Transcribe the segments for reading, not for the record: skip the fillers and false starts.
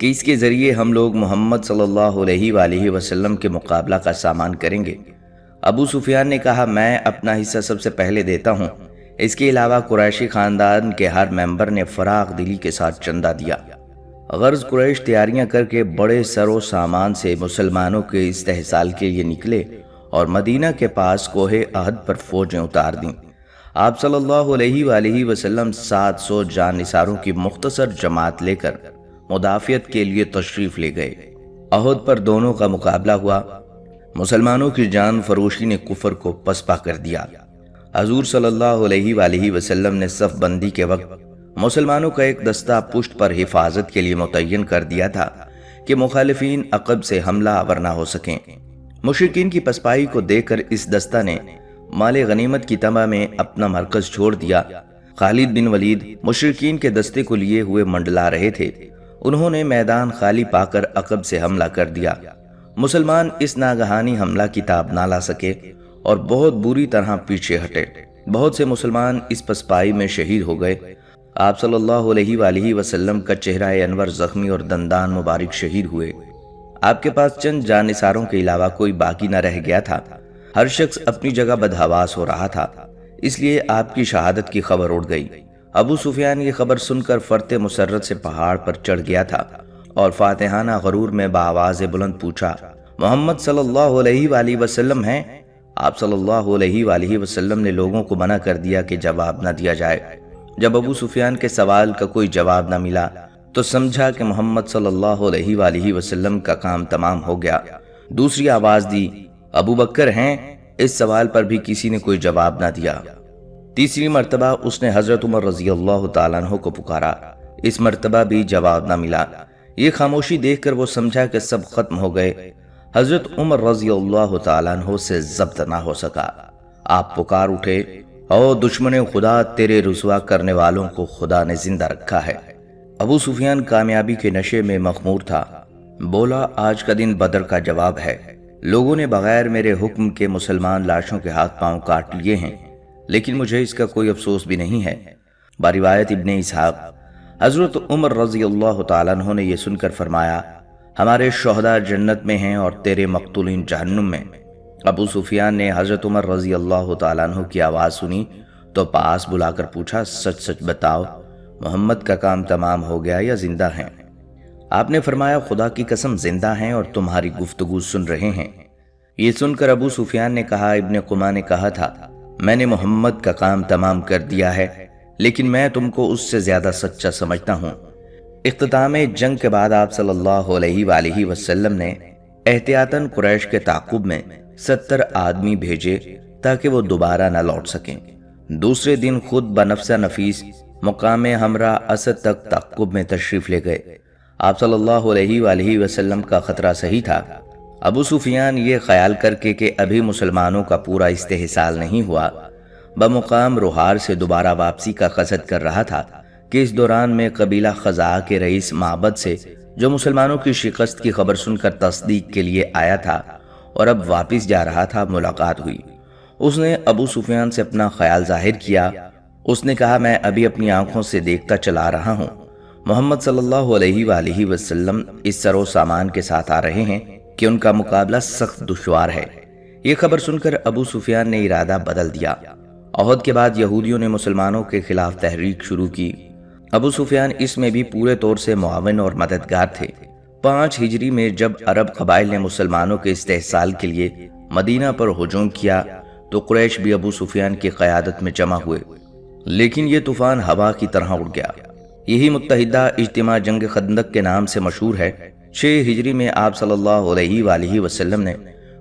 کہ اس کے ذریعے ہم لوگ محمد صلی اللہ علیہ وآلہ وسلم کے مقابلہ کا سامان کریں گے۔ ابو سفیان نے کہا میں اپنا حصہ سب سے پہلے دیتا ہوں۔ اس کے علاوہ قریشی خاندان کے ہر ممبر نے فراخ دلی کے ساتھ چندہ دیا۔ غرض قریش تیاریاں کر کے بڑے سر و سامان سے مسلمانوں کے استحصال کے لیے نکلے اور مدینہ کے پاس کوہ احد پر فوجیں اتار دیں۔ آپ صلی اللہ علیہ وآلہ وسلم 700 جان نثاروں کی مختصر جماعت لے کر مدافعت کے لیے تشریف لے گئے۔ احد پر دونوں کا مقابلہ ہوا۔ مسلمانوں کی جان فروشی نے کفر کو پسپا کر دیا۔ حضور صلی اللہ علیہ وآلہ وسلم نے صف بندی کے وقت مسلمانوں کا ایک دستہ پشت پر حفاظت کے لیے متعین کر دیا تھا کہ مخالفین عقب سے حملہ آور نہ ہو سکیں۔ مشرکین کی پسپائی کو دیکھ کر اس دستہ نے مال غنیمت کی تمہ میں اپنا مرکز چھوڑ دیا۔ خالد بن ولید مشرکین کے دستے کو لیے ہوئے منڈلا رہے تھے۔ انہوں نے میدان خالی پا کر عقب سے حملہ کر دیا۔ مسلمان اس ناگہانی حملہ کی تاب نہ لا سکے اور بہت بری طرح پیچھے ہٹے۔ بہت سے مسلمان اس پسپائی میں شہید ہو گئے۔ آپ صلی اللہ علیہ وآلہ وسلم کا چہرہ انور زخمی اور دندان مبارک شہید ہوئے۔ آپ کے پاس چند جان نثاروں کے علاوہ کوئی باقی نہ رہ گیا تھا۔ ہر شخص اپنی جگہ بدحواس ہو رہا تھا، اس لیے آپ کی شہادت کی خبر اڑ گئی۔ ابو سفیان یہ خبر سن کر فرط مسرت سے پہاڑ پر چڑھ گیا تھا اور فاتحانہ غرور میں بآواز بلند پوچھا، محمد صلی اللہ علیہ وآلہ وسلم ہیں؟ آپ صلی اللہ علیہ وآلہ وسلم نے لوگوں کو منع کر دیا کہ جواب نہ دیا جائے۔ جب ابو سفیان کے سوال کا کوئی جواب نہ ملا تو سمجھا کہ محمد صلی اللہ علیہ وآلہ وسلم کا کام تمام ہو گیا۔ دوسری آواز دی، ابو بکر ہیں؟ اس سوال پر بھی کسی نے کوئی جواب نہ دیا۔ تیسری مرتبہ اس نے حضرت عمر رضی اللہ تعالیٰ عنہ کو پکارا۔ اس مرتبہ بھی جواب نہ ملا۔ یہ خاموشی دیکھ کر وہ سمجھا کہ سب ختم ہو گئے۔ حضرت عمر رضی اللہ تعالیٰ عنہ سے ضبط نہ ہو سکا۔ آپ پکار اٹھے، او دشمن خدا، تیرے رسوا کرنے والوں کو خدا نے زندہ رکھا ہے۔ ابو سفیان کامیابی کے نشے میں مخمور تھا۔ بولا، آج کا دن بدر کا جواب ہے۔ لوگوں نے بغیر میرے حکم کے مسلمان لاشوں کے ہاتھ پاؤں کاٹ لیے ہیں، لیکن مجھے اس کا کوئی افسوس بھی نہیں ہے۔ بروایت ابن اسحاق، حضرت عمر رضی اللہ تعالیٰ عنہ نے یہ سن کر فرمایا، ہمارے شہداء جنت میں ہیں اور تیرے مقتولین جہنم میں۔ ابو سفیان نے حضرت عمر رضی اللہ تعالیٰ عنہ کی آواز سنی تو پاس بلا کر پوچھا، سچ سچ بتاؤ، محمد کا کام تمام ہو گیا یا زندہ ہیں؟ آپ نے فرمایا، خدا کی قسم زندہ ہیں اور تمہاری گفتگو سن رہے ہیں۔ یہ سن کر ابو سفیان نے کہا، ابن قمہ نے کہا تھا، میں نے محمد کا کام تمام کر دیا ہے، لیکن میں تم کو اس سے زیادہ سچا سمجھتا ہوں۔ اختتام جنگ کے بعد آپ صلی اللہ علیہ وآلہ وسلم نے احتیاطاً قریش کے تعاقب میں 70 آدمی بھیجے تاکہ وہ دوبارہ نہ لوٹ سکیں۔ دوسرے دن خود بنفس نفیس مقام ہمراہ اسد تک تعاقب میں تشریف لے گئے۔ آپ صلی اللہ علیہ وآلہ وسلم کا خطرہ صحیح تھا۔ ابو سفیان یہ خیال کر کے کہ ابھی مسلمانوں کا پورا استحصال نہیں ہوا، بمقام روہار سے دوبارہ واپسی کا قصد کر رہا تھا کہ اس دوران میں قبیلہ خزاعہ کے رئیس معبد سے، جو مسلمانوں کی شکست کی خبر سن کر تصدیق کے لیے آیا تھا اور اب واپس جا رہا تھا، ملاقات ہوئی۔ اس نے ابو سفیان سے اپنا خیال ظاہر کیا۔ اس نے کہا، میں ابھی اپنی آنکھوں سے دیکھتا چلا رہا ہوں، محمد صلی اللہ علیہ وآلہ وسلم اس سر و سامان کے ساتھ آ رہے ہیں کہ ان کا مقابلہ سخت دشوار ہے۔ یہ خبر سن کر ابو سفیان نے ارادہ بدل دیا۔ احد کے بعد یہودیوں نے مسلمانوں کے خلاف تحریک شروع کی۔ ابو سفیان اس میں بھی پورے طور سے معاون اور مددگار تھے۔ 5 ہجری میں جب عرب قبائل نے مسلمانوں کے استحصال کے لیے مدینہ پر ہجوم کیا تو قریش بھی ابو سفیان کی قیادت میں جمع ہوئے، لیکن یہ طوفان ہوا کی طرح اڑ گیا۔ یہی متحدہ اجتماع جنگ خندق کے نام سے مشہور ہے۔ 6 ہجری میں آپ صلی اللہ علیہ وآلہ وسلم نے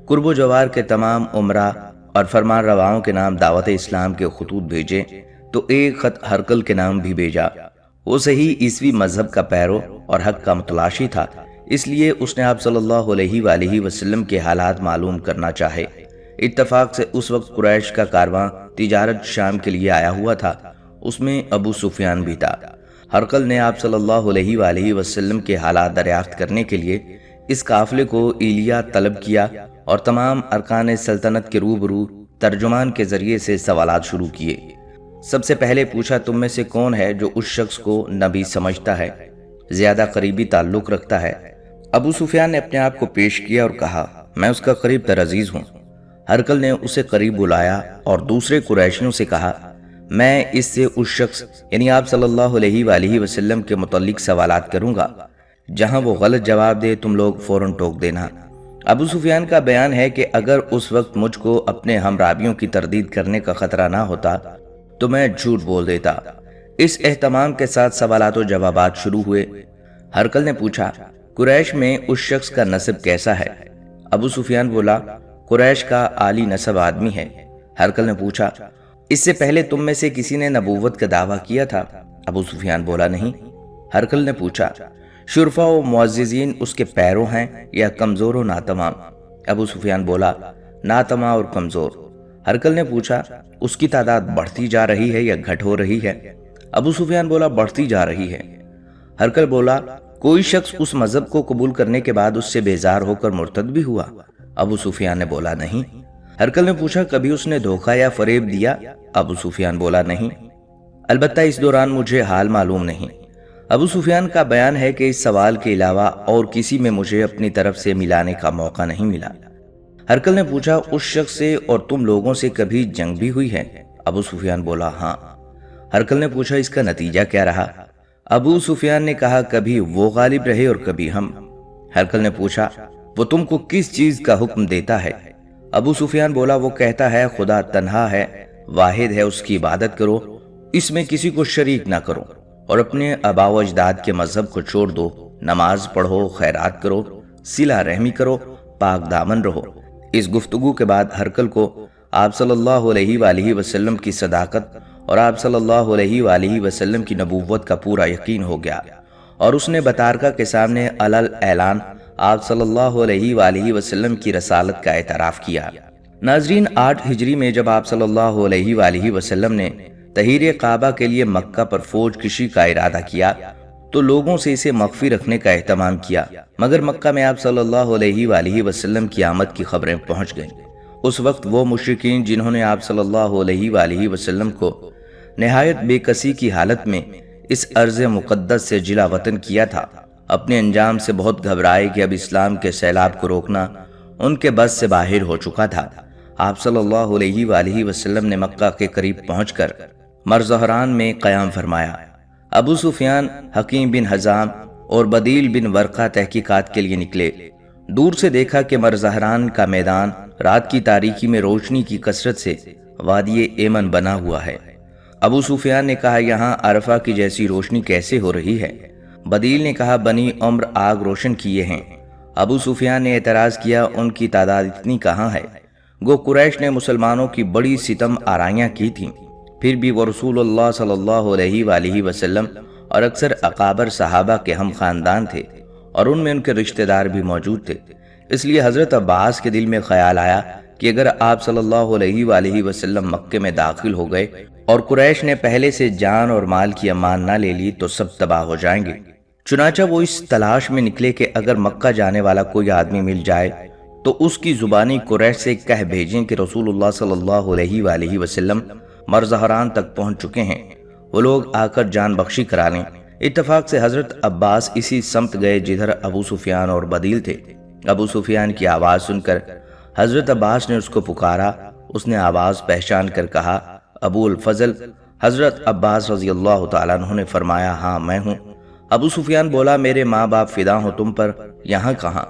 قرب و جوار کے تمام امراء اور فرمان رواؤں کے نام دعوت اسلام کے خطوط بھیجے تو ایک خط ہرقل کے نام بھی بھیجا۔ وہ صحیح عیسوی مذہب کا پیرو اور حق کا متلاشی تھا، اس لیے اس نے آپ صلی اللہ علیہ وآلہ وسلم کے حالات معلوم کرنا چاہے۔ اتفاق سے اس وقت قریش کا کارواں تجارت شام کے لیے آیا ہوا تھا، اس میں ابو سفیان بھی تھا۔ ہرقل نے آپ صلی اللہ علیہ وآلہ وسلم کے حالات دریافت کرنے کے لیے اس قافلے کو ایلیا طلب کیا اور تمام ارکان سلطنت کے روبرو ترجمان کے ذریعے سے سوالات شروع کیے۔ سب سے پہلے پوچھا، تم میں سے کون ہے جو اس شخص کو نبی سمجھتا ہے؟ زیادہ قریبی تعلق رکھتا ہے۔ ابو سفیان نے اپنے آپ کو پیش کیا اور کہا، میں اس کا قریب تر عزیز ہوں۔ ہرقل نے اسے قریب بلایا اور دوسرے قریشیوں سے کہا، میں اس سے اس شخص یعنی آپ صلی اللہ علیہ وآلہ وسلم کے متعلق سوالات کروں گا، جہاں وہ غلط جواب دے تم لوگ فوراً ٹوک دینا۔ ابو سفیان کا بیان ہے کہ اگر اس وقت مجھ کو اپنے ہمراویوں کی تردید کرنے کا خطرہ نہ ہوتا تو میں جھوٹ بول دیتا۔ اس اہتمام کے ساتھ سوالات و جوابات شروع ہوئے۔ ہرقل نے پوچھا، قریش میں اس شخص کا نسب کیسا ہے؟ ابو سفیان بولا، قریش کا عالی نسب آدمی ہے۔ ہرقل نے پوچھا، اس سے پہلے تم میں سے کسی نے نبوت کا دعویٰ کیا تھا؟ ابو سفیان بولا، نہیں۔ ہرقل نے پوچھا، شرفا و معززین اس کے پیرو ہیں یا کمزور و ناتمام؟ ابو سفیان بولا، ناتمام اور کمزور۔ ہرقل نے پوچھا، اس کی تعداد بڑھتی جا رہی ہے یا گھٹ ہو رہی ہے؟ ابو سفیان بولا، بڑھتی جا رہی ہے۔ ہرقل بولا، کوئی شخص اس مذہب کو قبول کرنے کے بعد اس سے بیزار ہو کر مرتد بھی ہوا؟ ابو سفیان نے بولا، نہیں۔ ہرقل نے پوچھا، کبھی اس نے دھوکہ یا فریب دیا؟ ابو سفیان بولا، نہیں، البتہ اس دوران مجھے حال معلوم نہیں۔ ابو سفیان کا بیان ہے کہ اس سوال کے علاوہ اور کسی میں مجھے اپنی طرف سے ملانے کا موقع نہیں ملا۔ ہرقل نے پوچھا، اس شخص سے اور تم لوگوں سے کبھی جنگ بھی ہوئی ہے؟ ابو سفیان بولا، ہاں۔ ہرقل نے پوچھا، اس کا نتیجہ کیا رہا؟ ابو سفیان نے کہا، کبھی وہ غالب رہے اور کبھی ہم۔ ہرقل نے پوچھا، وہ تم کو کس چیز کا حکم دیتا ہے؟ ابو سفیان بولا، وہ کہتا ہے خدا تنہا ہے، واحد ہے، اس کی عبادت کرو، اس میں کسی کو شریک نہ کرو، اور اپنے آباء و اجداد کے مذہب کو چھوڑ دو، نماز پڑھو، خیرات کرو، صلہ رحمی کرو، پاک دامن رہو۔ اس گفتگو کے بعد ہرقل کو آپ صلی اللہ علیہ وآلہ وسلم کی صداقت اور آپ صلی اللہ علیہ وآلہ وسلم کی نبوت کا پورا یقین ہو گیا، اور اس نے بطارکہ کے سامنے علل اعلان آپ صلی اللہ علیہ وآلہ وسلم کی رسالت کا اعتراف کیا۔ ناظرین، 8 ہجری میں جب آپ صلی اللہ علیہ وآلہ وسلم نے تحریر کعبہ کے لیے مکہ پر فوج کشی کا ارادہ کیا تو لوگوں سے اسے مخفی رکھنے کا اہتمام کیا، مگر مکہ میں آپ صلی اللہ علیہ وآلہ وسلم کی آمد کی خبریں پہنچ گئیں۔ اس وقت وہ مشرکین جنہوں نے آپ صلی اللہ علیہ وآلہ وسلم کو نہایت بے کسی کی حالت میں اس ارض مقدس سے جلا وطن کیا تھا، اپنے انجام سے بہت گھبرائے کہ اب اسلام کے سیلاب کو روکنا ان کے بس سے باہر ہو چکا تھا۔ آپ صلی اللہ علیہ وآلہ وسلم نے مکہ کے قریب پہنچ کر مرزہران میں قیام فرمایا۔ ابو سفیان، حکیم بن حزام اور بدیل بن ورقہ تحقیقات کے لیے نکلے۔ دور سے دیکھا کہ مرزہران کا میدان رات کی تاریکی میں روشنی کی کثرت سے وادی ایمن بنا ہوا ہے۔ ابو سفیان نے کہا، یہاں عرفہ کی جیسی روشنی کیسے ہو رہی ہے؟ بدیل نے کہا، بنی عمر آگ روشن کیے ہیں۔ ابو سفیان نے اعتراض کیا، ان کی تعداد اتنی کہاں ہے؟ گو قریش نے مسلمانوں کی بڑی ستم آرائیاں کی تھیں، پھر بھی وہ رسول اللہ صلی اللہ علیہ وآلہ وسلم اور اکثر اکابر صحابہ کے ہم خاندان تھے، اور ان میں ان کے رشتہ دار بھی موجود تھے۔ اس لیے حضرت عباس کے دل میں خیال آیا کہ اگر آپ صلی اللہ علیہ وآلہ وسلم مکے میں داخل ہو گئے اور قریش نے پہلے سے جان اور مال کی امان نہ لے لی تو سب تباہ ہو جائیں گے۔ چنانچہ وہ اس تلاش میں نکلے کہ اگر مکہ جانے والا کوئی آدمی مل جائے تو اس کی زبانی قریش سے کہہ بھیجیں کہ رسول اللہ صلی اللہ علیہ وآلہ وسلم مرزہران تک پہنچ چکے ہیں، وہ لوگ آ کر جان بخشی کرا لیں۔ اتفاق سے حضرت عباس اسی سمت گئے جدھر ابو سفیان اور بدیل تھے۔ ابو سفیان کی آواز سن کر حضرت عباس نے اس کو پکارا۔ اس نے آواز پہچان کر کہا، ابو الفضل۔ حضرت عباس رضی اللہ تعالیٰ عنہ نے فرمایا، ہاں میں ہوں۔ ابو سفیان بولا، میرے ماں باپ فدا ہوں تم پر، یہاں کہاں؟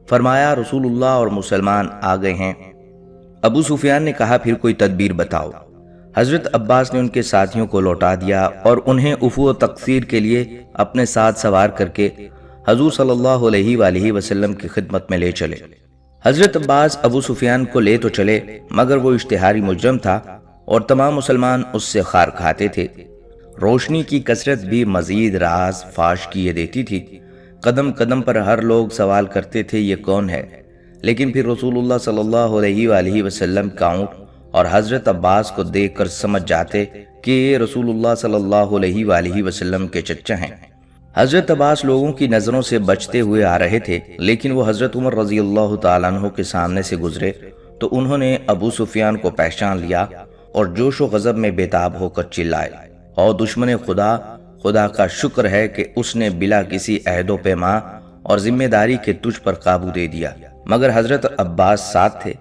فرمایا، رسول اللہ اور مسلمان آ گئے ہیں۔ ابو سفیان نے کہا، پھر کوئی تدبیر بتاؤ۔ حضرت عباس نے ان کے ساتھیوں کو لوٹا دیا اور انہیں عفو و تقصیر کے لیے اپنے ساتھ سوار کر کے حضور صلی اللہ علیہ وآلہ وسلم کی خدمت میں لے چلے۔ حضرت عباس ابو سفیان کو لے تو چلے، مگر وہ اشتہاری مجرم تھا اور تمام مسلمان اس سے خار کھاتے تھے۔ روشنی کی کثرت بھی مزید راز فاش کیے دیتی تھی۔ قدم قدم پر ہر لوگ سوال کرتے تھے، یہ کون ہے؟ لیکن پھر رسول اللہ صلی اللہ علیہ وآلہ وسلم کا اونٹ اور حضرت عباس کو دیکھ کر سمجھ جاتے کہ یہ رسول اللہ صلی اللہ علیہ وآلہ وسلم کے چچا ہیں۔ حضرت عباس لوگوں کی نظروں سے بچتے ہوئے آ رہے تھے، لیکن وہ حضرت عمر رضی اللہ تعالیٰ عنہ کے سامنے سے گزرے تو انہوں نے ابو سفیان کو پہچان لیا اور جوش و غضب میں بے تاب ہو کر چلائے، اور دشمن خدا خدا کا شکر ہے کہ اس نے بلا کسی عہد و پیما اور ذمہ داری کے تجھ پر قابو دے دیا۔ مگر حضرت عباس ساتھ تھے،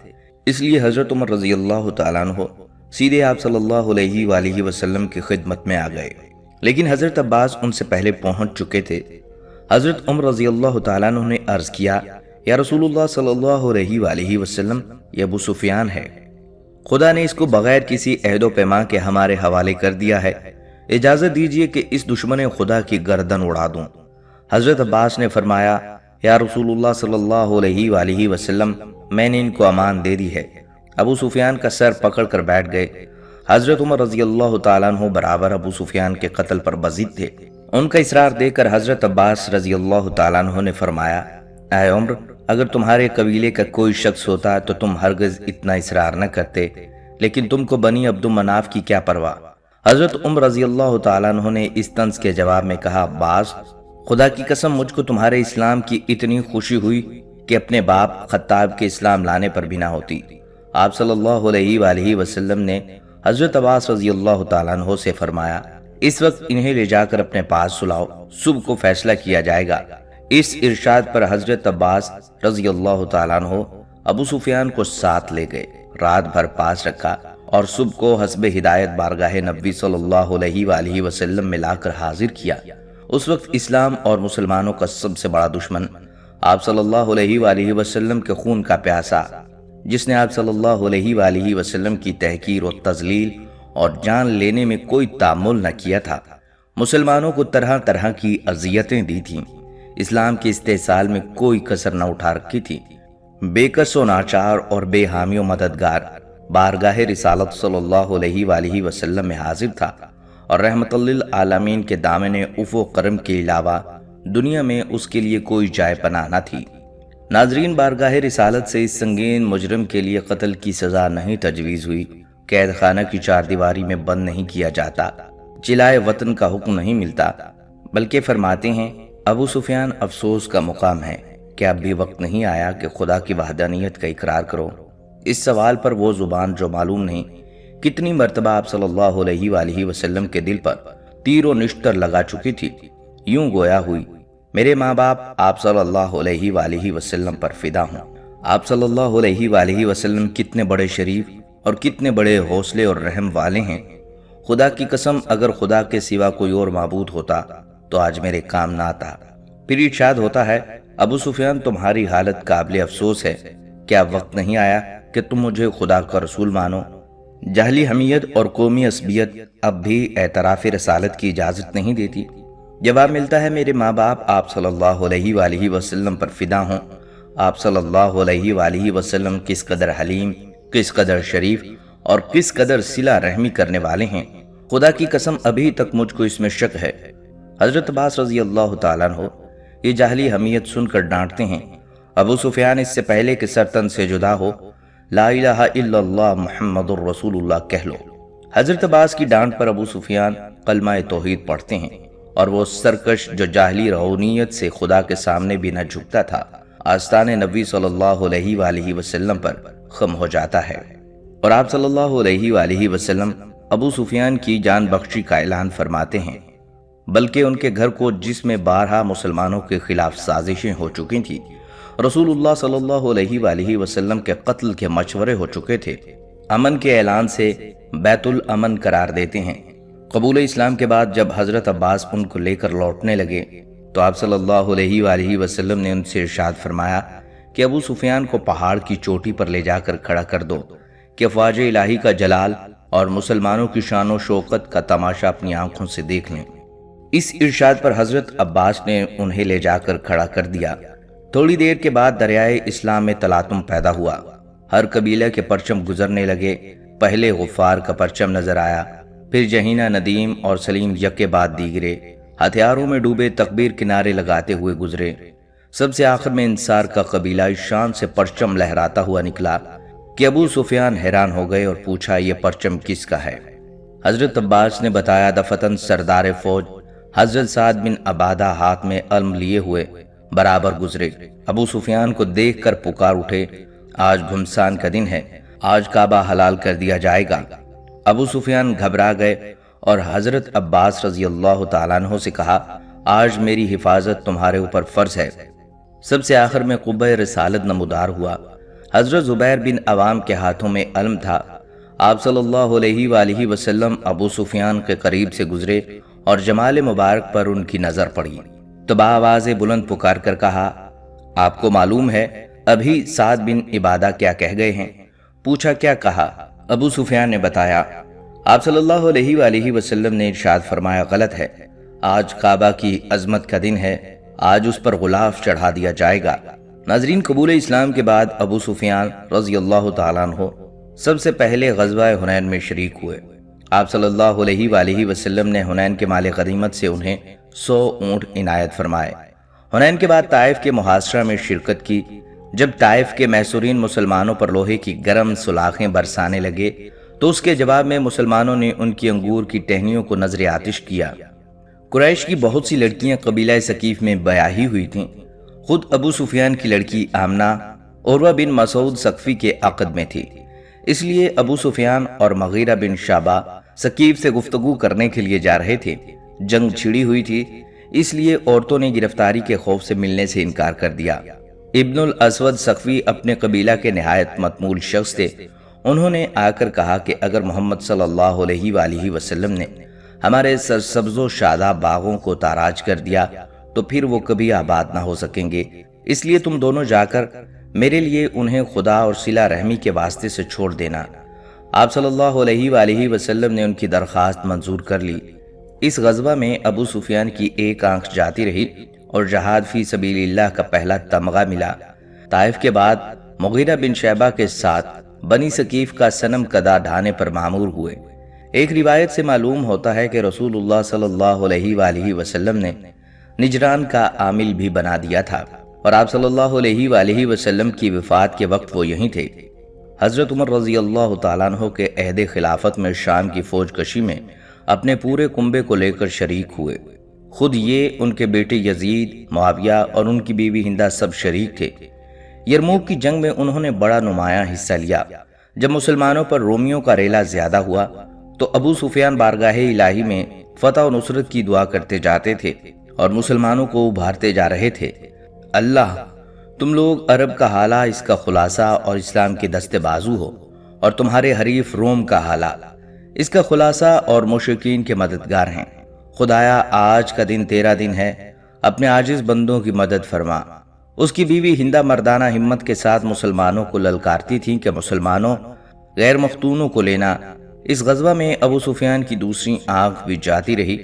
اس لیے حضرت عمر رضی اللہ تعالیٰ عنہ سیدھے آپ صلی اللہ علیہ وآلہ وسلم کی خدمت میں آ گئے، لیکن حضرت عباس ان سے پہلے پہنچ چکے تھے۔ حضرت عمر رضی اللہ تعالیٰ عنہ نے عرض کیا، یا رسول اللہ صلی اللہ علیہ وآلہ وسلم، یہ ابو سفیان ہے، خدا نے اس کو بغیر کسی عہد و پیما کے ہمارے حوالے کر دیا ہے، اجازت دیجئے کہ اس دشمن خدا کی گردن اڑا دوں۔ حضرت عباس نے فرمایا، یا رسول اللہ صلی اللہ علیہ وآلہ وسلم، میں نے ان کو امان دے دی ہے۔ ابو سفیان کا سر پکڑ کر بیٹھ گئے۔ حضرت عمر رضی اللہ تعالیٰ عنہ برابر ابو سفیان کے قتل پر بضد تھے۔ ان کا اصرار دیکھ کر حضرت عباس رضی اللہ تعالیٰ عنہ نے فرمایا، اے عمر، اگر تمہارے قبیلے کا کوئی شخص ہوتا تو تم ہرگز اتنا اصرار نہ کرتے، لیکن تم کو بنی عبد مناف کی کیا پرواہ۔ حضرت عمر رضی اللہ تعالیٰ عنہ نے اس طنز کے جواب میں کہا، عباس، خدا کی قسم مجھ کو تمہارے اسلام کی اتنی خوشی ہوئی کہ اپنے باپ خطاب کے اسلام لانے پر بھی نہ ہوتی۔ آپ صلی اللہ علیہ وآلہ وسلم نے حضرت عباس رضی اللہ تعالیٰ عنہ سے فرمایا، اس وقت انہیں لے جا کر اپنے پاس سلاؤ، صبح کو فیصلہ کیا جائے گا۔ اس ارشاد پر حضرت عباس رضی اللہ تعالیٰ عنہ ابو سفیان کو ساتھ لے گئے، رات بھر پاس رکھا اور صبح کو حسب ہدایت بارگاہ نبی صلی اللہ علیہ وآلہ وسلم میں لا کر حاضر کیا۔ اس وقت اسلام اور مسلمانوں کا سب سے بڑا دشمن آپ صلی اللہ علیہ وآلہ وسلم کے خون کا پیاسا، جس نے آپ صلی اللہ علیہ وآلہ وسلم کی تحقیر و تذلیل اور جان لینے میں کوئی تعامل نہ کیا تھا، مسلمانوں کو طرح طرح کی اذیتیں دی تھیں، اسلام کے استحصال میں کوئی کسر نہ اٹھا رکھی تھی، بے کس و ناچار اور بے حامی و مددگار بارگاہ رسالت صلی اللہ علیہ وآلہ وسلم میں حاضر تھا، اور رحمت للعالمین کے دامن عفو و کرم کے علاوہ دنیا میں اس کے لیے کوئی جائے پناہ نہ تھی۔ ناظرین، بارگاہ رسالت سے اس سنگین مجرم کے لیے قتل کی سزا نہیں تجویز ہوئی، قید خانہ کی چار دیواری میں بند نہیں کیا جاتا، چلائے وطن کا حکم نہیں ملتا، بلکہ فرماتے ہیں، ابو سفیان، افسوس کا مقام ہے کہ اب بھی وقت نہیں آیا کہ خدا کی وحدانیت کا اقرار کرو۔ اس سوال پر وہ زبان جو معلوم نہیں کتنی مرتبہ آپ صلی اللہ علیہ وآلہ وسلم کے دل پر تیر و نشتر لگا چکی تھی، یوں گویا ہوئی، میرے ماں باپ آپ صلی اللہ علیہ وآلہ وسلم پر فدا ہوں۔ آپ صلی اللہ علیہ وآلہ وسلم کتنے بڑے شریف اور کتنے بڑے حوصلے اور رحم والے ہیں۔ خدا کی قسم، اگر خدا کے سوا کوئی اور معبود ہوتا تو آج میرے کام نہ آتا۔ پھر ارشاد ہوتا ہے، ابو سفیان، تمہاری حالت قابل افسوس ہے، کیا وقت نہیں آیا کہ تم مجھے خدا کا رسول مانو؟ جہلی حمیت اور قومی عصبیت اب بھی اعتراف رسالت کی اجازت نہیں دیتی۔ جواب ملتا ہے، میرے ماں باپ آپ صلی اللہ علیہ وآلہ وسلم پر فدا ہوں۔ آپ صلی اللہ علیہ وآلہ وسلم کس قدر حلیم، کس قدر شریف اور کس قدر صلہ رحمی کرنے والے ہیں، خدا کی قسم ابھی تک مجھ کو اس میں شک ہے۔ حضرت عباس رضی اللہ تعالیٰ عنہ یہ جاہلی حمیت سن کر ڈانٹتے ہیں، ابو سفیان، اس سے پہلے کہ سرتن سے جدا ہو، لا الہ الا اللہ محمد الرسول اللہ کہہ لو۔ حضرت عباس کی ڈانٹ پر ابو سفیان کلمہ توحید پڑھتے ہیں، اور وہ سرکش جو جاہلی روحانیت سے خدا کے سامنے بھی نہ جھکتا تھا، آستان نبی صلی اللہ علیہ وآلہ وسلم پر خم ہو جاتا ہے، اور آپ صلی اللہ علیہ وآلہ وسلم ابو سفیان کی جان بخشی کا اعلان فرماتے ہیں، بلکہ ان کے گھر کو، جس میں بارہا مسلمانوں کے خلاف سازشیں ہو چکی تھیں، رسول اللہ صلی اللہ علیہ وآلہ وسلم کے قتل کے مشورے ہو چکے تھے، امن کے اعلان سے بیت الامن قرار دیتے ہیں۔ قبول اسلام کے بعد جب حضرت عباس ان کو لے کر لوٹنے لگے تو آپ صلی اللہ علیہ وآلہ وسلم نے ان سے ارشاد فرمایا کہ ابو سفیان کو پہاڑ کی چوٹی پر لے جا کر کھڑا کر دو کہ افواج الہی کا جلال اور مسلمانوں کی شان و شوکت کا تماشا اپنی آنکھوں سے دیکھ لیں۔ اس ارشاد پر حضرت عباس نے انہیں لے جا کر کھڑا کر دیا۔ تھوڑی دیر کے بعد دریائے اسلام میں تلاطم پیدا ہوا، ہر قبیلہ کے پرچم گزرنے لگے، پہلے غفار کا پرچم نظر آیا، پھر جہینہ، ندیم اور سلیم یکے بعد دیگرے ہتھیاروں میں ڈوبے تکبیر کے نعرے لگاتے ہوئے گزرے۔ سب سے آخر میں انصار کا قبیلہ اس شان سے پرچم لہراتا ہوا نکلا کہ ابو سفیان حیران ہو گئے اور پوچھا، یہ پرچم کس کا ہے؟ حضرت عباس نے بتایا، دفتن سردار فوج حضرت سعد بن عبادہ ہاتھ میں علم لیے ہوئے برابر گزرے۔ ابو سفیان کو دیکھ کر پکار اٹھے، آج گھمسان کا دن ہے، آج کعبہ حلال کر دیا جائے گا۔ ابو سفیان گھبرا گئے اور حضرت عباس رضی اللہ تعالیٰ عنہ سے کہا آج میری حفاظت تمہارے اوپر فرض ہے۔ سب سے آخر میں قبہ رسالت نمودار ہوا۔ حضرت زبیر بن عوام کے ہاتھوں میں علم تھا۔ آپ صلی اللہ علیہ وآلہ وسلم ابو سفیان کے قریب سے گزرے اور جمال مبارک پر ان کی نظر پڑی تو بآواز بلند پکار کر کہا آپ کو معلوم ہے ابھی سعد بن عبادہ کیا کہہ گئے ہیں؟ پوچھا کیا کہا؟ ابو سفیان نے بتایا۔ آپ صلی اللہ علیہ وآلہ وسلم نے ارشاد فرمایا غلط ہے، آج کعبہ کی عظمت کا دن ہے، آج اس پر غلاف چڑھا دیا جائے گا۔ ناظرین، قبول اسلام کے بعد ابو سفیان رضی اللہ تعالیٰ عنہ سب سے پہلے غزوہ حنین میں شریک ہوئے۔ آپ صلی اللہ علیہ وآلہ وسلم نے حنین کے مال غنیمت سے انہیں 100 اونٹ عنایت فرمائے۔ حنین کے بعد طائف کے محاصرہ میں شرکت کی۔ جب طائف کے محصورین مسلمانوں پر لوہے کی گرم سلاخیں برسانے لگے تو اس کے جواب میں مسلمانوں نے ان کی انگور کی ٹہنیوں کو نذر آتش کیا۔ قریش کی بہت سی لڑکیاں قبیلہ ثقیف میں بیاہی ہوئی تھیں۔ خود ابو سفیان کی لڑکی آمنہ عروہ بن مسعود ثقفی کے عقد میں تھی، اس لیے ابو سفیان اور مغیرہ بن شعبہ ثقیف سے گفتگو کرنے کے لیے جا رہے تھے۔ جنگ چھڑی ہوئی تھی، اس لیے عورتوں نے گرفتاری کے خوف سے ملنے سے انکار کر دیا۔ ابن الاسود ثقفی اپنے قبیلہ کے نہایت متمول شخص تھے۔ انہوں نے آ کر کہا کہ اگر محمد صلی اللہ علیہ وآلہ وسلم نے ہمارے سرسبز و شاداب باغوں کو تاراج کر دیا تو پھر وہ کبھی آباد نہ ہو سکیں گے، اس لیے تم دونوں جا کر میرے لیے انہیں خدا اور صلہ رحمی کے واسطے سے چھوڑ دینا۔ آپ صلی اللہ علیہ وآلہ وسلم نے ان کی درخواست منظور کر لی۔ اس غزوہ میں ابو سفیان کی ایک آنکھ جاتی رہی اور جہاد فی سبیل اللہ کا پہلا تمغہ ملا۔ طائف کے بعد مغیرہ بن شعبہ کے ساتھ بنی ثقیف کا صنم کدہ ڈھانے پر معمور ہوئے۔ ایک روایت سے معلوم ہوتا ہے کہ رسول اللہ صلی اللہ علیہ وآلہ وسلم نے نجران کا عامل بھی بنا دیا تھا اور آپ صلی اللہ علیہ وآلہ وسلم کی وفات کے وقت وہ یہیں تھے۔ حضرت عمر رضی اللہ تعالیٰ عنہ کے عہد خلافت میں شام کی فوج کشی میں اپنے پورے کنبے کو لے کر شریک ہوئے۔ خود یہ، ان کے بیٹے یزید، معاویہ اور ان کی بیوی ہندہ سب شریک تھے۔ یرموک کی جنگ میں انہوں نے بڑا نمایاں حصہ لیا۔ جب مسلمانوں پر رومیوں کا ریلا زیادہ ہوا تو ابو سفیان بارگاہ الہی میں فتح و نصرت کی دعا کرتے جاتے تھے اور مسلمانوں کو ابھارتے جا رہے تھے۔ اللہ، تم لوگ عرب کا حالہ اس کا خلاصہ اور اسلام کے دست بازو ہو، اور تمہارے حریف روم کا حالہ اس کا خلاصہ اور مشرکین کے مددگار ہیں۔ خدایا، آج کا دن تیرا دن ہے، اپنے عاجز بندوں کی مدد فرما۔ اس کی بیوی ہندہ مردانہ ہمت کے ساتھ مسلمانوں کو للکارتی تھیں کہ مسلمانوں، غیر مختونوں کو لینا۔ اس غزوہ میں ابو سفیان کی دوسری آنکھ بھی جاتی رہی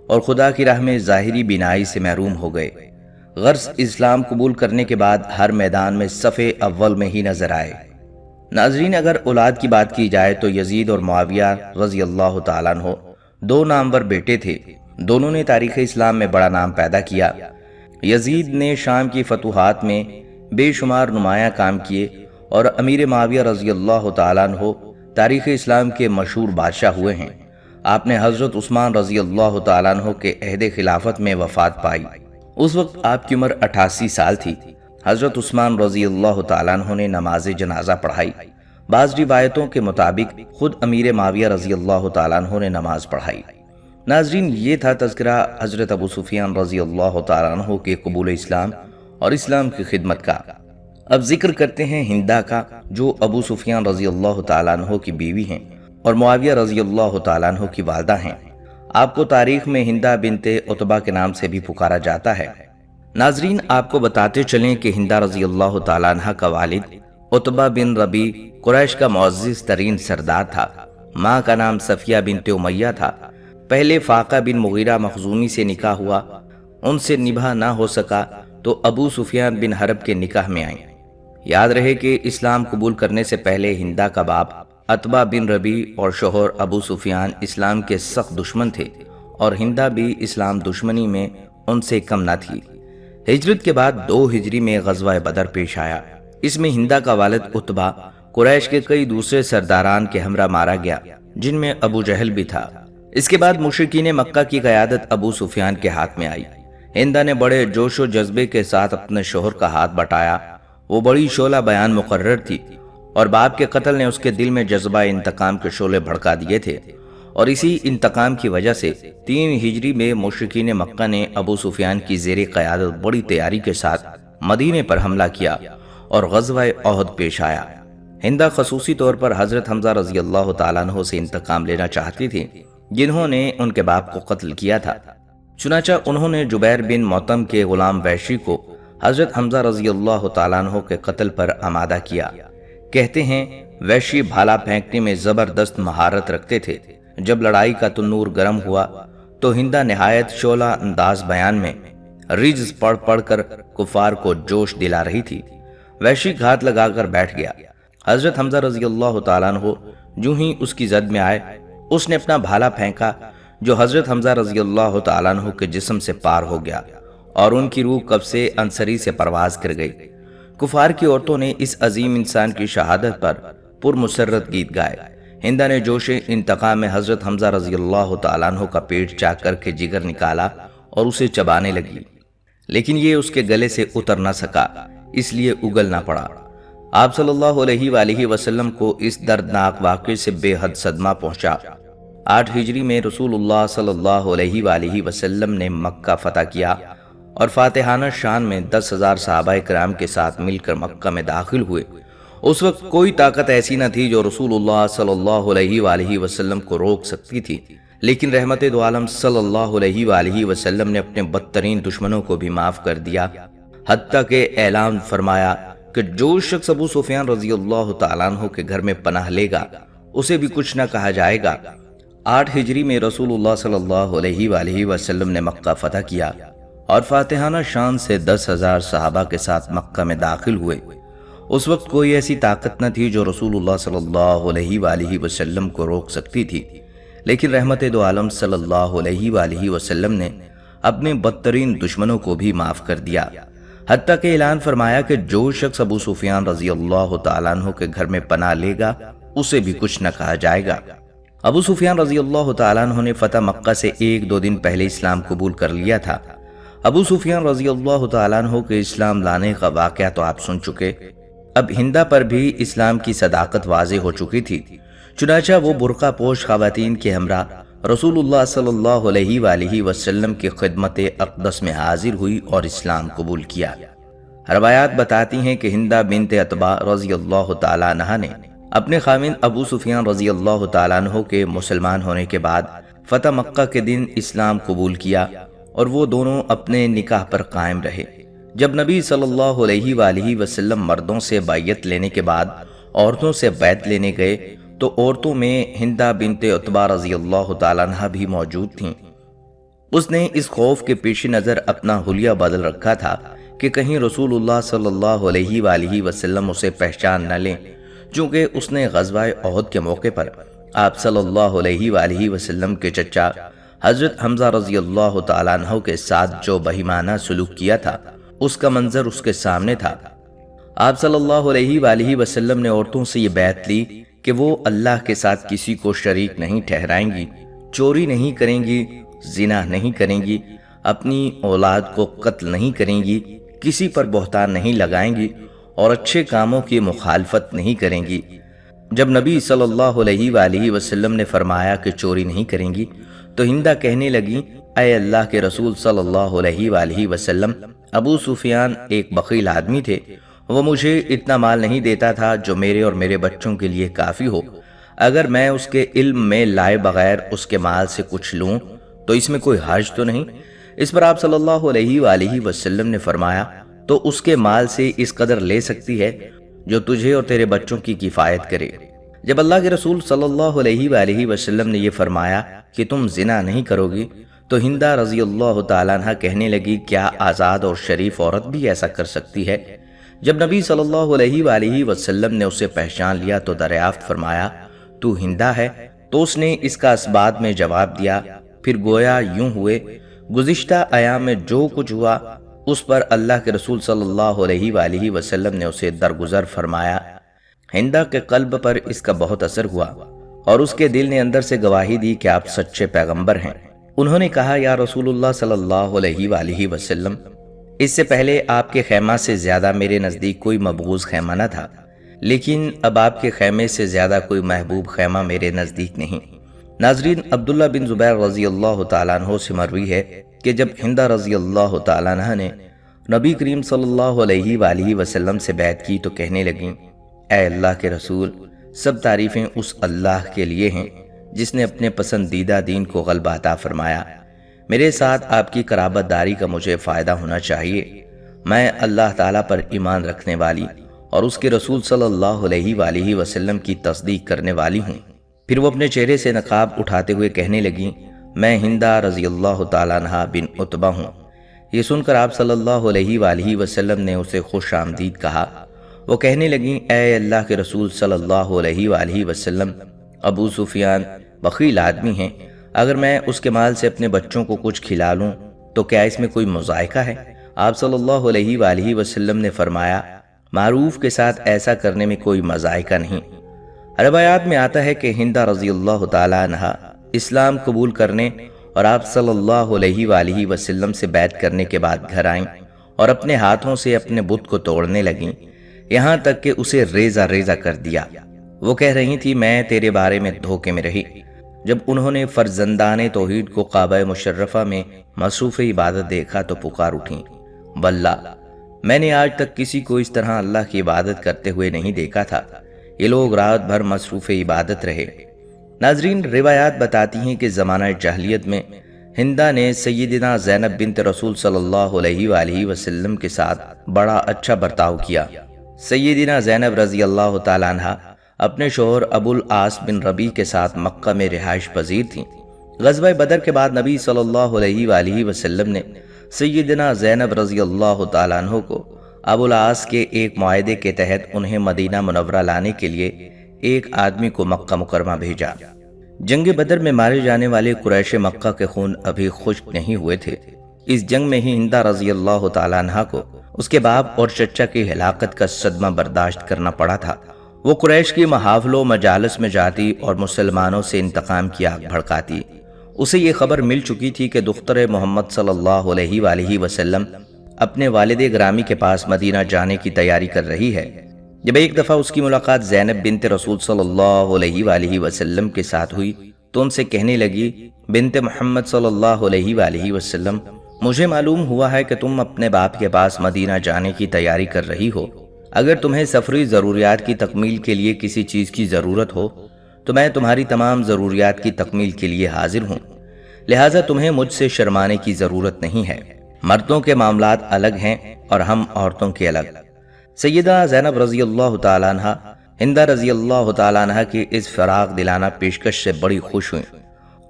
اور خدا کی راہ میں ظاہری بینائی سے محروم ہو گئے۔ غرض اسلام قبول کرنے کے بعد ہر میدان میں صف اول میں ہی نظر آئے۔ ناظرین، اگر اولاد کی بات کی جائے تو یزید اور معاویہ رضی اللہ تعالیٰ عنہ دو نامور بیٹے تھے۔ دونوں نے تاریخ اسلام میں بڑا نام پیدا کیا۔ یزید نے شام کی فتوحات میں بے شمار نمایاں کام کیے اور امیر معاویہ رضی اللہ تعالیٰ عنہ تاریخ اسلام کے مشہور بادشاہ ہوئے ہیں۔ آپ نے حضرت عثمان رضی اللہ تعالیٰ عنہ کے عہد خلافت میں وفات پائی۔ اس وقت آپ کی عمر 88 سال تھی۔ حضرت عثمان رضی اللہ تعالیٰ عنہ نے نماز جنازہ پڑھائی۔ بعض روایتوں کے مطابق خود امیر معاویہ رضی اللہ تعالیٰ عنہ نے نماز پڑھائی۔ ناظرین، یہ تھا تذکرہ حضرت ابو سفیان رضی اللہ تعالیٰ عنہ کے قبول اسلام اور اسلام کی خدمت کا۔ اب ذکر کرتے ہیں ہندہ کا، جو ابو سفیان رضی اللہ تعالیٰ عنہ کی بیوی ہیں اور معاویہ رضی اللہ تعالیٰ عنہ کی والدہ ہیں۔ آپ کو تاریخ میں ہندہ بنت عتبہ کے نام سے بھی پکارا جاتا ہے۔ ناظرین، آپ کو بتاتے چلیں کہ ہندہ رضی اللہ تعالیٰ عنہ کا والد عتبہ بن ربی قریش کا معزز ترین سردار تھا۔ ماں کا نام صفیہ بنت امیہ تھا۔ پہلے فاقہ بن مغیرہ مخزومی سے نکاح ہوا، ان سے نبھا نہ ہو سکا تو ابو سفیان بن حرب کے نکاح میں آئیں۔ یاد رہے کہ اسلام قبول کرنے سے پہلے ہندہ کا باپ عتبہ بن ربی اور شوہر ابو سفیان اسلام کے سخت دشمن تھے اور ہندہ بھی اسلام دشمنی میں ان سے کم نہ تھی۔ ہجرت کے بعد 2 ہجری میں غزوہ بدر پیش آیا۔ اس میں ہندہ کا والد عتبہ قریش کے کئی دوسرے سرداران کے ہمراہ مارا گیا، جن میں ابو جہل بھی تھا۔ اس کے بعد مشرکین مکہ کی قیادت ابو سفیان کے ہاتھ میں آئی۔ ہندہ نے بڑے جوش و جذبے کے ساتھ اپنے شوہر کا ہاتھ بٹایا۔ وہ بڑی شعلہ بیان مقرر تھی اور باپ کے قتل نے اس کے دل میں جذبہ انتقام کے شعلے بھڑکا دیے تھے، اور اسی انتقام کی وجہ سے 3 ہجری میں مشرکین مکہ نے ابو سفیان کی زیر قیادت بڑی تیاری کے ساتھ مدینے پر حملہ کیا اور غزوہ احد پیش آیا۔ ہندہ خصوصی طور پر حضرت حمزہ رضی اللہ تعالیٰ عنہ سے انتقام لینا چاہتی تھی، جنہوں نے ان کے باپ کو قتل کیا تھا۔ چنانچہ انہوں نے جبیر بن معتم کے غلام وحشی کو حضرت حمزہ رضی اللہ تعالیٰ عنہ کے قتل پر آمادہ کیا۔ کہتے ہیں وحشی بھالا پھینکنے میں زبردست مہارت رکھتے تھے۔ جب لڑائی کا تنور گرم ہوا تو ہندہ نہایت شعلہ انداز بیان میں رجز پڑھ پڑھ کر کفار کو جوش دلا رہی تھی۔ وحشی گھات لگا کر بیٹھ گیا۔ حضرت حمزہ رضی اللہ تعالیٰ عنہ جو ہی اس کی زد میں آئے، اس نے اپنا بھالا پھینکا جو حضرت حمزہ رضی اللہ تعالیٰ عنہ کے جسم سے پار ہو گیا اور ان کی روح قبض سے انصری سے پرواز کر گئی۔ کفار کی عورتوں نے اس عظیم انسان کی شہادت پر پرمسرت گیت گائے۔ ہندہ نے جوش انتقام میں حضرت حمزہ رضی اللہ تعالیٰ عنہ کا پیٹ چاک کر کے جگر نکالا اور اسے چبانے لگی، لیکن یہ اس کے گلے سے اتر نہ سکا، اس لیے اگلنا پڑا۔ آپ صلی اللہ علیہ وآلہ وسلم کو اس دردناک واقعے سے بے حد صدمہ پہنچا۔ 8 ہجری میں رسول اللہ صلی اللہ علیہ وآلہ وسلم نے مکہ فتح کیا اور فاتحانہ شان میں 10,000 صحابہ کرام کے ساتھ مل کر مکہ میں داخل ہوئے۔ اس وقت کوئی طاقت ایسی نہ تھی جو رسول اللہ صلی اللہ علیہ وآلہ وسلم کو روک سکتی تھی، لیکن رحمت دو عالم صلی اللہ علیہ وآلہ وسلم نے اپنے بدترین دشمنوں کو بھی معاف کر دیا، حتیٰ کہ اعلان فرمایا کہ جو شخص ابو سفیان رضی اللہ تعالیٰ عنہ کے گھر میں پناہ لے گا اسے بھی کچھ نہ کہا جائے گا۔ 8 ہجری میں رسول اللہ صلی اللہ علیہ وآلہ وسلم نے مکہ فتح کیا اور فاتحانہ شان سے 10,000 صحابہ کے ساتھ مکہ میں داخل ہوئے۔ اس وقت کوئی ایسی طاقت نہ تھی جو رسول اللہ صلی اللہ علیہ وآلہ وسلم کو روک سکتی تھی، لیکن رحمت دو عالم صلی اللہ علیہ وآلہ وسلم نے اپنے بدترین دشمنوں کو بھی معاف کر دیا، حتیٰ کہ اعلان فرمایا کہ جو شخص ابو سفیان رضی اللہ تعالیٰ عنہ کے گھر میں پناہ لے گا اسے بھی کچھ نہ کہا جائے گا۔ ابو سفیان رضی اللہ تعالیٰ عنہ نے فتح مکہ سے 1-2 دن پہلے اسلام قبول کر لیا تھا۔ ابو سفیان رضی اللہ تعالیٰ عنہ کے اسلام لانے کا واقعہ تو آپ سن چکے، اب ہندہ پر بھی اسلام کی صداقت واضح ہو چکی تھی، چنانچہ وہ برقع پوش خواتین کے ہمراہ رسول اللہ صلی اللہ علیہ وآلہ وسلم کی خدمت اقدس میں حاضر ہوئی اور اسلام قبول کیا۔ روایات بتاتی ہیں کہ ہندہ بنت عتبہ رضی اللہ تعالیٰ عنہ نے اپنے خاوند ابو سفیان رضی اللہ تعالیٰ عنہ کے مسلمان ہونے کے بعد فتح مکہ کے دن اسلام قبول کیا اور وہ دونوں اپنے نکاح پر قائم رہے۔ جب نبی صلی اللہ علیہ وآلہ وسلم مردوں سے بیعت لینے کے بعد عورتوں سے بیعت لینے گئے تو عورتوں میں ہندہ بنت عتبہ رضی اللہ تعالیٰ عنہ بھی موجود تھیں۔ اس نے اس خوف کے پیش نظر اپنا حلیہ بدل رکھا تھا کہ کہیں رسول اللہ صلی اللہ علیہ وآلہ وسلم اسے پہچان نہ لیں، چونکہ اس نے غزوہ احد کے موقع پر آپ صلی اللہ علیہ وآلہ وسلم کے چچا حضرت حمزہ رضی اللہ تعالیٰ عنہ کے ساتھ جو بہیمانہ سلوک کیا تھا اس کا منظر اس کے سامنے تھا۔ آپ صلی اللہ علیہ وآلہ وسلم نے عورتوں سے یہ بیعت لی کہ وہ اللہ کے ساتھ کسی کو شریک نہیں ٹھہرائیں گی، چوری نہیں کریں گی، زنا نہیں کریں گی، اپنی اولاد کو قتل نہیں کریں گی، کسی پر بہتان نہیں لگائیں گی اور اچھے کاموں کی مخالفت نہیں کریں گی۔ جب نبی صلی اللہ علیہ وآلہ وسلم نے فرمایا کہ چوری نہیں کریں گی تو ہندہ کہنے لگی، اے اللہ کے رسول صلی اللہ علیہ وآلہ وسلم، ابو سفیان ایک بخیل آدمی تھے، وہ مجھے اتنا مال نہیں دیتا تھا جو میرے اور میرے بچوں کے لیے کافی ہو، اگر میں اس کے علم میں لائے بغیر اس کے مال سے کچھ لوں تو اس میں کوئی حرج تو نہیں؟ اس پر آپ صلی اللہ علیہ وآلہ وسلم نے فرمایا، تو اس کے مال سے اس قدر لے سکتی ہے جو تجھے اور تیرے بچوں کی کفایت کرے۔ جب اللہ کے رسول صلی اللہ علیہ وآلہ وسلم نے یہ فرمایا کہ تم زنا نہیں کرو گی تو ہندہ رضی اللہ تعالیٰ عنہ کہنے لگی، کیا آزاد اور شریف عورت بھی ایسا کر سکتی ہے؟ جب نبی صلی اللہ علیہ وآلہ وسلم نے اسے پہچان لیا تو دریافت فرمایا، تو ہندہ ہے؟ تو اس نے اس کا اسبات میں جواب دیا۔ پھر گویا یوں ہوئے گزشتہ ایام میں جو کچھ ہوا اس پر اللہ کے رسول صلی اللہ علیہ وآلہ وسلم نے اسے درگزر فرمایا۔ ہندہ کے قلب پر اس کا بہت اثر ہوا اور اس کے دل نے اندر سے گواہی دی کہ آپ سچے پیغمبر ہیں۔ انہوں نے کہا، یا رسول اللہ صلی اللہ علیہ وآلہ وسلم، اس سے پہلے آپ کے خیمہ سے زیادہ میرے نزدیک کوئی مبغوض خیمہ نہ تھا، لیکن اب آپ کے خیمے سے زیادہ کوئی محبوب خیمہ میرے نزدیک نہیں۔ ناظرین، عبداللہ بن زبیر رضی اللہ تعالیٰ عنہ سے مروی ہے کہ جب ہندہ رضی اللہ تعالیٰ عنہ نے نبی کریم صلی اللہ علیہ وآلہ وسلم سے بیعت کی تو کہنے لگیں، اے اللہ کے رسول، سب تعریفیں اس اللہ کے لیے ہیں جس نے اپنے پسندیدہ دین کو غلبہ عطا فرمایا۔ میرے ساتھ آپ کی قرابت داری کا مجھے فائدہ ہونا چاہیے۔ میں اللہ تعالیٰ پر ایمان رکھنے والی اور اس کے رسول صلی اللہ علیہ وآلہ وسلم کی تصدیق کرنے والی ہوں۔ پھر وہ اپنے چہرے سے نقاب اٹھاتے ہوئے کہنے لگیں، میں ہندہ رضی اللہ تعالیٰ عنہ بن عتبہ ہوں۔ یہ سن کر آپ صلی اللہ علیہ وآلہ وسلم نے اسے خوش آمدید کہا۔ وہ کہنے لگیں، اے اللہ کے رسول صلی اللہ علیہ وآلہ وسلم، ابو سفیان بخیل آدمی ہیں، اگر میں اس کے مال سے اپنے بچوں کو کچھ کھلا لوں تو کیا اس میں کوئی مذائقہ ہے؟ آپ صلی اللہ علیہ وآلہ وسلم نے فرمایا، معروف کے ساتھ ایسا کرنے میں کوئی مذائقہ نہیں۔ روایات میں آتا ہے کہ ہندہ رضی اللہ تعالیٰ عنہ اسلام قبول کرنے اور آپ صلی اللہ علیہ وآلہ وسلم سے بیعت کرنے کے بعد گھر آئیں اور اپنے ہاتھوں سے اپنے بت کو توڑنے لگیں، یہاں تک کہ اسے ریزہ ریزہ کر دیا۔ وہ کہہ رہی تھی، میں تیرے بارے میں دھوکے میں رہی۔ جب انہوں نے فرزندان توحید کو کعبہ مشرفہ میں مصروف عبادت دیکھا تو پکار اٹھیں، واللہ میں نے آج تک کسی کو اس طرح اللہ کی عبادت کرتے ہوئے نہیں دیکھا تھا۔ یہ لوگ رات بھر مصروف عبادت رہے۔ ناظرین، روایات بتاتی ہیں کہ زمانہ جاہلیت میں ہندہ نے سیدنا زینب بنت رسول صلی اللہ علیہ وآلہ وسلم کے ساتھ بڑا اچھا برتاؤ کیا۔ سیدنا زینب رضی اللہ تعالیٰ عنہ اپنے شوہر ابو العاص بن ربیع کے ساتھ مکہ میں رہائش پذیر تھیں۔ غزوہ بدر کے بعد نبی صلی اللہ علیہ وآلہ وسلم نے سیدنا زینب رضی اللہ تعالیٰ عنہ کو ابو العاص کے ایک معاہدے کے تحت انہیں مدینہ منورہ لانے کے لیے ایک آدمی کو مکہ مکرمہ بھیجا۔ جنگ بدر میں مارے جانے والے قریش مکہ کے خون ابھی خشک نہیں ہوئے تھے۔ اس جنگ میں ہی ہندہ رضی اللہ تعالیٰ عنہ کو اس کے باپ اور چچا کی ہلاکت کا صدمہ برداشت کرنا پڑا تھا۔ وہ قریش کی محافل و مجالس میں جاتی اور مسلمانوں سے انتقام کی آگ بھڑکاتی۔ اسے یہ خبر مل چکی تھی کہ دختر محمد صلی اللہ علیہ وآلہ وسلم اپنے والد گرامی کے پاس مدینہ جانے کی تیاری کر رہی ہے۔ جب ایک دفعہ اس کی ملاقات زینب بنت رسول صلی اللہ علیہ وآلہ وسلم کے ساتھ ہوئی تو ان سے کہنے لگی، بنت محمد صلی اللہ علیہ وآلہ وسلم، مجھے معلوم ہوا ہے کہ تم اپنے باپ کے پاس مدینہ جانے کی تیاری کر رہی ہو۔ اگر تمہیں سفری ضروریات کی تکمیل کے لیے کسی چیز کی ضرورت ہو تو میں تمہاری تمام ضروریات کی تکمیل کے لیے حاضر ہوں، لہٰذا تمہیں مجھ سے شرمانے کی ضرورت نہیں ہے۔ مردوں کے معاملات الگ ہیں اور ہم عورتوں کے الگ۔ سیدہ زینب رضی اللہ تعالیٰ عنہ ہندہ رضی اللہ تعالیٰ عنہ کی اس فراغ دلانہ پیشکش سے بڑی خوش ہوئیں۔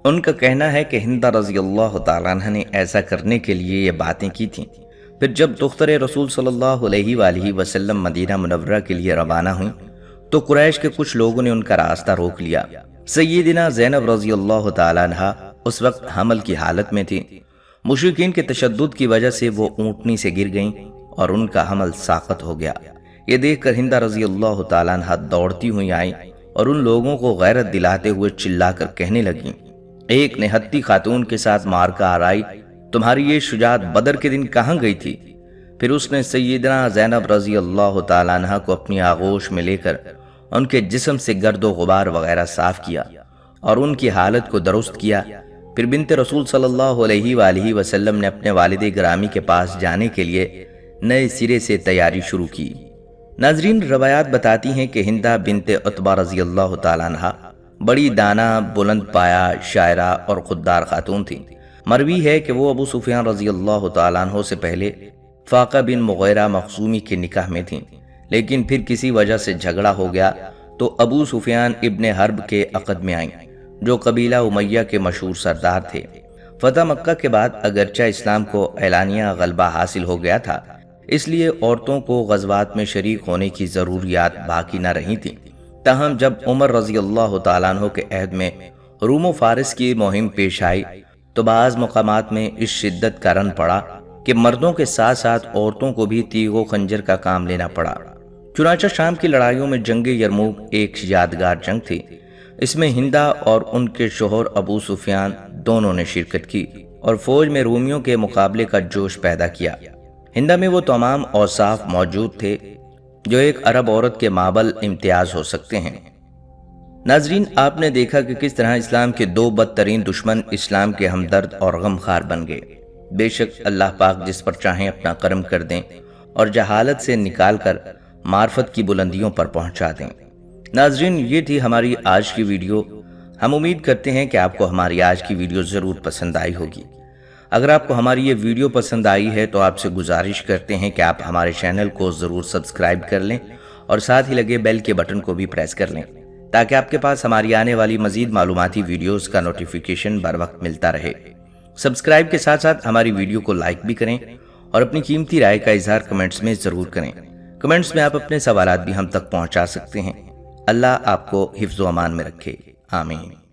ان کا کہنا ہے کہ ہندہ رضی اللہ تعالیٰ عنہ نے ایسا کرنے کے لیے یہ باتیں کی تھیں۔ پھر جب دختر رسول صلی اللہ علیہ وآلہ وسلم مدینہ منورہ کے لیے روانہ ہوئیں تو قریش کے کچھ لوگوں نے ان کا راستہ روک لیا۔ سیدنا زینب رضی اللہ تعالیٰ عنہ اس وقت حمل کی حالت میں تھی۔ مشرکین کے تشدد کی وجہ سے وہ اونٹنی سے گر گئیں اور ان کا حمل ساقط ہو گیا۔ یہ دیکھ کر ہندہ رضی اللہ تعالیٰ عنہ دوڑتی ہوئی آئیں اور ان لوگوں کو غیرت دلاتے ہوئے چلا کر کہنے لگیں، ایک نہتی خاتون کے ساتھ مارکا آرائی، تمہاری یہ شجاعت بدر کے دن کہاں گئی تھی؟ پھر اس نے سیدنا زینب رضی اللہ تعالیٰ عنہ کو اپنی آغوش میں لے کر ان کے جسم سے گرد و غبار وغیرہ صاف کیا اور ان کی حالت کو درست کیا۔ پھر بنت رسول صلی اللہ علیہ وآلہ وسلم نے اپنے والد گرامی کے پاس جانے کے لیے نئے سرے سے تیاری شروع کی۔ ناظرین، روایات بتاتی ہیں کہ ہندہ بنت عتبہ رضی اللہ تعالیٰ عنہ بڑی دانا، بلند پایا، شاعرہ اور خوددار خاتون تھی۔ مروی ہے کہ وہ ابو سفیان رضی اللہ تعالیٰ عنہ سے پہلے فاقہ بن مغیرہ مخزومی کے نکاح میں تھیں، لیکن پھر کسی وجہ سے جھگڑا ہو گیا تو ابو سفیان ابن حرب کے عقد میں آئیں، جو قبیلہ امیہ کے مشہور سردار تھے۔ فتح مکہ کے بعد اگرچہ اسلام کو اعلانیہ غلبہ حاصل ہو گیا تھا، اس لیے عورتوں کو غزوات میں شریک ہونے کی ضروریات باقی نہ رہی تھیں۔ تاہم جب عمر رضی اللہ تعالیٰ عنہ کے عہد میں روم و فارس کی مہم پیش آئی تو بعض مقامات میں اس شدت کا رن پڑا کہ مردوں کے ساتھ ساتھ عورتوں کو بھی تیغ و خنجر کا کام لینا پڑا۔ چنانچہ شام کی لڑائیوں میں جنگ یرموک ایک یادگار جنگ تھی۔ اس میں ہندہ اور ان کے شوہر ابو سفیان دونوں نے شرکت کی اور فوج میں رومیوں کے مقابلے کا جوش پیدا کیا۔ ہندہ میں وہ تمام اوصاف موجود تھے جو ایک عرب عورت کے مابل امتیاز ہو سکتے ہیں۔ ناظرین، آپ نے دیکھا کہ کس طرح اسلام کے دو بدترین دشمن اسلام کے ہمدرد اور غمخوار بن گئے۔ بے شک اللہ پاک جس پر چاہیں اپنا کرم کر دیں اور جہالت سے نکال کر معرفت کی بلندیوں پر پہنچا دیں۔ ناظرین، یہ تھی ہماری آج کی ویڈیو۔ ہم امید کرتے ہیں کہ آپ کو ہماری آج کی ویڈیو ضرور پسند آئی ہوگی۔ اگر آپ کو ہماری یہ ویڈیو پسند آئی ہے تو آپ سے گزارش کرتے ہیں کہ آپ ہمارے چینل کو ضرور سبسکرائب کر لیں اور ساتھ ہی لگے بیل کے بٹن کو بھی پریس کر لیں تاکہ آپ کے پاس ہماری آنے والی مزید معلوماتی ویڈیوز کا نوٹیفیکیشن بر وقت ملتا رہے۔ سبسکرائب کے ساتھ ساتھ ہماری ویڈیو کو لائک بھی کریں اور اپنی قیمتی رائے کا اظہار کمنٹس میں ضرور کریں۔ کمنٹس میں آپ اپنے سوالات بھی ہم تک پہنچا سکتے ہیں۔ اللہ آپ کو حفظ و امان میں رکھے، آمین۔